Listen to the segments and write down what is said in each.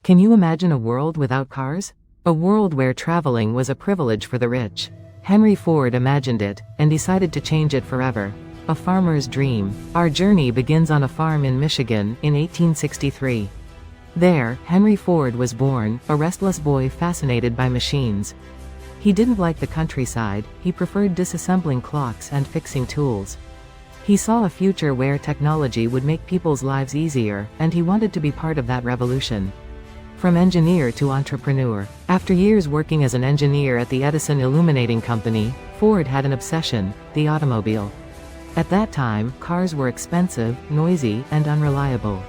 Can you imagine a world without cars? A world where traveling was a privilege for the rich. Henry Ford imagined it, and decided to change it forever. A farmer's dream. Our journey begins on a farm in Michigan, in 1863. There, Henry Ford was born, a restless boy fascinated by machines. He didn't like the countryside, he preferred disassembling clocks and fixing tools. He saw a future where technology would make people's lives easier, and he wanted to be part of that revolution. From engineer to entrepreneur. After years working as an engineer at the Edison Illuminating Company, Ford had an obsession: the automobile. At that time, cars were expensive, noisy, and unreliable.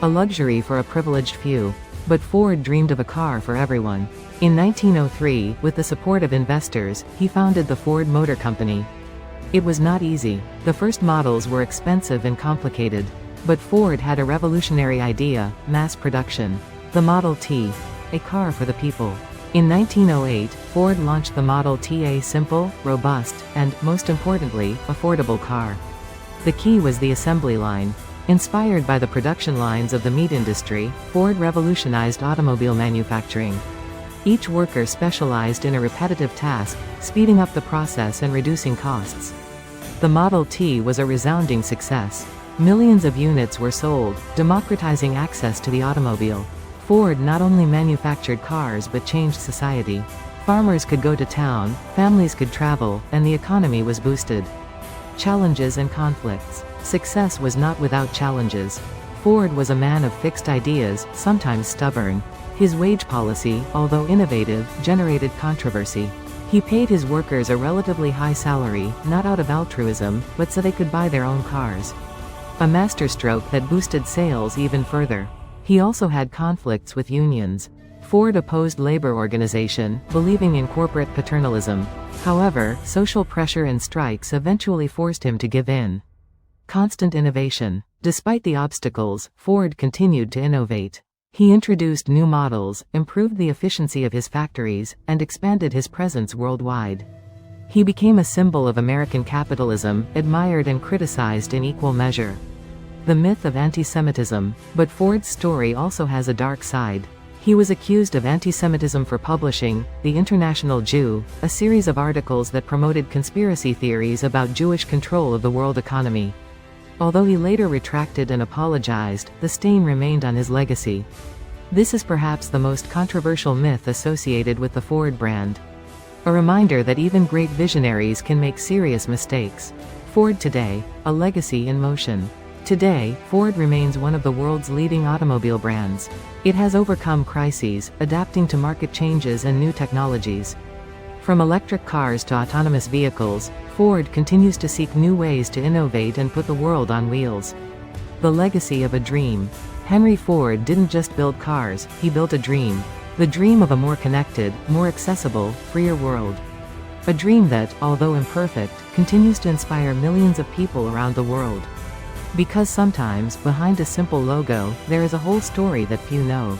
A luxury for a privileged few. But Ford dreamed of a car for everyone. In 1903, with the support of investors, he founded the Ford Motor Company. It was not easy. The first models were expensive and complicated. But Ford had a revolutionary idea: mass production. The Model T. A car for the people. In 1908, Ford launched the Model T, a simple, robust, and, most importantly, affordable car. The key was the assembly line. Inspired by the production lines of the meat industry, Ford revolutionized automobile manufacturing. Each worker specialized in a repetitive task, speeding up the process and reducing costs. The Model T was a resounding success. Millions of units were sold, democratizing access to the automobile. Ford not only manufactured cars but changed society. Farmers could go to town, families could travel, and the economy was boosted. Challenges and conflicts. Success was not without challenges. Ford was a man of fixed ideas, sometimes stubborn. His wage policy, although innovative, generated controversy. He paid his workers a relatively high salary, not out of altruism, but so they could buy their own cars. A masterstroke that boosted sales even further. He also had conflicts with unions. Ford opposed labor organization, believing in corporate paternalism. However, social pressure and strikes eventually forced him to give in. Constant innovation. Despite the obstacles, Ford continued to innovate. He introduced new models, improved the efficiency of his factories, and expanded his presence worldwide. He became a symbol of American capitalism, admired and criticized in equal measure. The myth of anti-Semitism. But Ford's story also has a dark side. He was accused of anti-Semitism for publishing The International Jew, a series of articles that promoted conspiracy theories about Jewish control of the world economy. Although he later retracted and apologized, the stain remained on his legacy. This is perhaps the most controversial myth associated with the Ford brand. A reminder that even great visionaries can make serious mistakes. Ford today, a legacy in motion. Today, Ford remains one of the world's leading automobile brands. It has overcome crises, adapting to market changes and new technologies. From electric cars to autonomous vehicles, Ford continues to seek new ways to innovate and put the world on wheels. The legacy of a dream. Henry Ford didn't just build cars, he built a dream. The dream of a more connected, more accessible, freer world. A dream that, although imperfect, continues to inspire millions of people around the world. Because sometimes, behind a simple logo, there is a whole story that few know.